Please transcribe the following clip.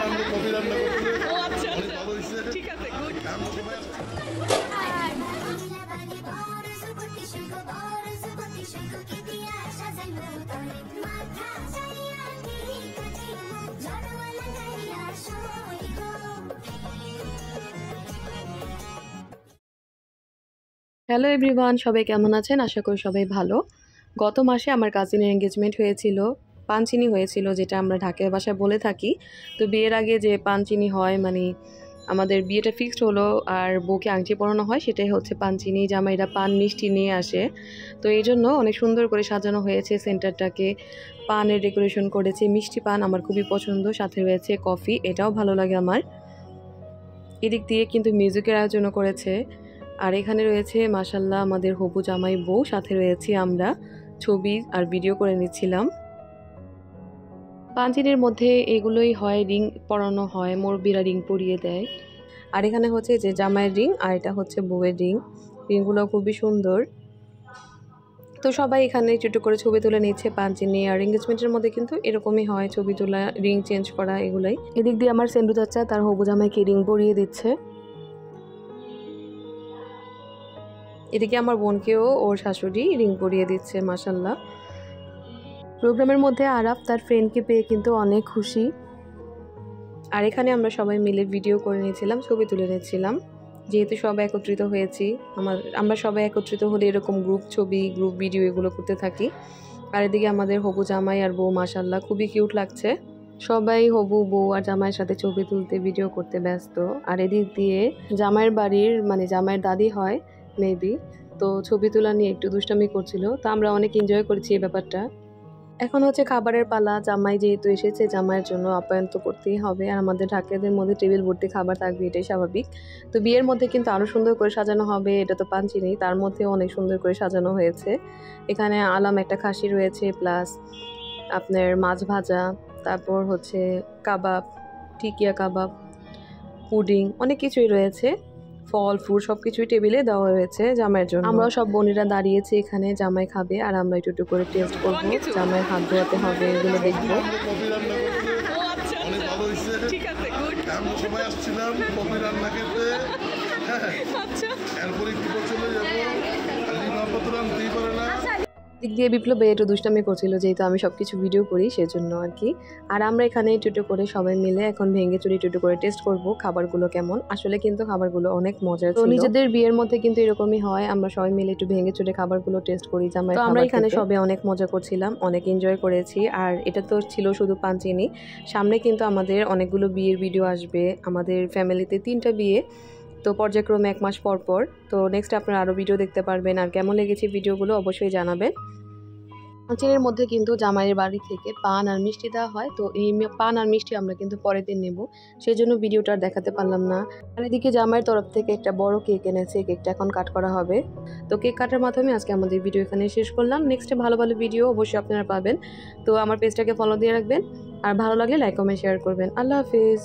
আমরা কফি রান্না করতে। ও আচ্ছা অনেক ভালো হয়েছে। ঠিক আছে গুড। আমরা সবাই হ্যালো এভরিওয়ান, সবাই কেমন আছেন? আশা করি সবাই ভালো। গত মাসে আমার কাজিনের এঙ্গেজমেন্ট হয়েছিল, পানচিনি হয়েছিল, যেটা আমরা ঢাকার ভাষায় বলে থাকি। তো বিয়ের আগে যে পানচিনি হয়, মানে আমাদের বিয়েটা ফিক্সড হলো আর বউকে আংটি পরানো হয়, সেটাই হচ্ছে পানচিনি। জামাইরা পান মিষ্টি নিয়ে আসে, তো এই জন্য অনেক সুন্দর করে সাজানো হয়েছে সেন্টারটাকে। পানের ডেকোরেশন করেছে, মিষ্টি পান আমার খুবই পছন্দ, সাথে রয়েছে কফি, এটাও ভালো লাগে আমার। এদিক দিয়ে কিন্তু মিউজিকের আয়োজনও করেছে। আর এখানে রয়েছে মাশাল্লাহ আমাদের হবু জামাই বউ, সাথে রয়েছে আমরা ছবি আর ভিডিও করে নিচ্ছিলাম। পাঞ্চিনের মধ্যে এগুলোই হয়, রিং পরানো হয়, মুরব্বিরা রিং পরিয়ে দেয়। আর এখানে হচ্ছে যে জামাইয়ের রিং, আর এটা হচ্ছে বউয়ের রিং। রিংগুলো খুবই সুন্দর। তো সবাই এখানে একটু করে ছবি তুলে নিচ্ছে পাঞ্চিনি। আর এঙ্গেজমেন্টের মধ্যে কিন্তু এরকমই হয়, ছবি তোলা, রিং চেঞ্জ করা, এগুলাই। এদিক দিয়ে আমার সেন্ডু চাচা তার হবু জামাইকে রিং পরিয়ে দিচ্ছে। এদিকে আমার বোনকেও ওর শাশুড়ি রিং পরিয়ে দিচ্ছে মাশাল্লাহ। প্রোগ্রামের মধ্যে আরাফ তার ফ্রেন্ডকে পেয়ে কিন্তু অনেক খুশি। আর এখানে আমরা সবাই মিলে ভিডিও করে নিয়েছিলাম, ছবি তুলে নিয়েছিলাম। যেহেতু সবাই একত্রিত হয়েছি, আমরা সবাই একত্রিত হলে এরকম গ্রুপ ছবি, গ্রুপ ভিডিও এগুলো করতে থাকি। আর এদিকে আমাদের হবু জামাই আর বউ মাশাল্লাহ খুবই কিউট লাগছে। সবাই হবু বউ আর জামাইয়ের সাথে ছবি তুলতে, ভিডিও করতে ব্যস্ত। আর এদিক দিয়ে জামাইয়ের বাড়ির, মানে জামাইয়ের দাদি হয় মেবি, তো ছবি তোলা নিয়ে একটু দুষ্টামি করছিল। তো আমরা অনেক এনজয় করেছি এই ব্যাপারটা। এখন হচ্ছে খাবারের পালা। জামাই যেহেতু এসেছে, জামাইয়ের জন্য আপ্যায়ন তো করতেই হবে। আর আমাদের ঢাকাদের মধ্যে টেবিল ভর্তি খাবার থাকবে, এটাই স্বাভাবিক। তো বিয়ের মধ্যে কিন্তু আরও সুন্দর করে সাজানো হবে। এটা তো পাঞ্চিনি, তার মধ্যেও অনেক সুন্দর করে সাজানো হয়েছে। এখানে আলাম একটা খাসি রয়েছে, প্লাস আপনার মাছ ভাজা, তারপর হচ্ছে কাবাব, টিকিয়া কাবাব, পুডিং, অনেক কিছুই রয়েছে। ফল ফ্রুট সব কিছুই টেবিলে দেওয়া হয়েছে জামাইয়ের জন্য। আমরাও সব বোনেরা দাঁড়িয়েছি এখানে, জামাই খাবে আর আমরা একটু করে টেস্ট করবো, জামাইয়ের হাত ধোয়াতে হবে, এগুলো দেখবো। আমরা কফি রান্না করতে। ও আচ্ছা অনেক ভালো হয়েছে। ঠিক আছে গুড। আমরা সবাই আসছিলাম কফি রান্না করতে। আচ্ছা এরপরে একটু পর চলে যাবো। আর রিমা আপা তো রান্নাতেই পারে না। দিক দিয়ে বিপ্লব একটু দুষ্টামি করছিল, যেহেতু আমি সবকিছু ভিডিও করি সেজন্য আর কি। আর আমরা এখানে একটু করে সবাই মিলে এখন ভেঙে চুরি একটু করে টেস্ট করব খাবারগুলো কেমন। আসলে কিন্তু খাবারগুলো অনেক মজার ছিল। নিজেদের বিয়ের মধ্যে কিন্তু এরকমই হয়, আমরা সবাই মিলে একটু ভেঙে চুরে খাবারগুলো টেস্ট করি। তো আমরা এখানে সবাই অনেক মজা করছিলাম, অনেক এনজয় করেছি। আর এটা তো ছিল শুধু পাঞ্চিনি, সামনে কিন্তু আমাদের অনেকগুলো বিয়ের ভিডিও আসবে। আমাদের ফ্যামিলিতে 3টা বিয়ে, তো পর্যায়ক্রমে 1 মাস পর পর। তো নেক্সট আপনারা আরও ভিডিও দেখতে পারবেন। আর কেমন লেগেছে ভিডিওগুলো অবশ্যই জানাবেন। পাঞ্চিনির মধ্যে কিন্তু জামাইয়ের বাড়ি থেকে পান আর মিষ্টি দেওয়া হয়। তো এই পান আর মিষ্টি আমরা কিন্তু পরের দিন নেব, সেই জন্য ভিডিওটা দেখাতে পারলাম না। আর এদিকে জামাইয়ের তরফ থেকে একটা বড় কেক এনেছে, কেকটা এখন কাট করা হবে। তো কেক কাটার মাধ্যমে আজকে আমাদের ভিডিও এখানে শেষ করলাম। নেক্সটে ভালো ভালো ভিডিও অবশ্যই আপনারা পাবেন। তো আমার পেজটাকে ফলো দিয়ে রাখবেন, আর ভালো লাগলে লাইক কমেন্ট শেয়ার করবেন। আল্লাহ হাফিজ।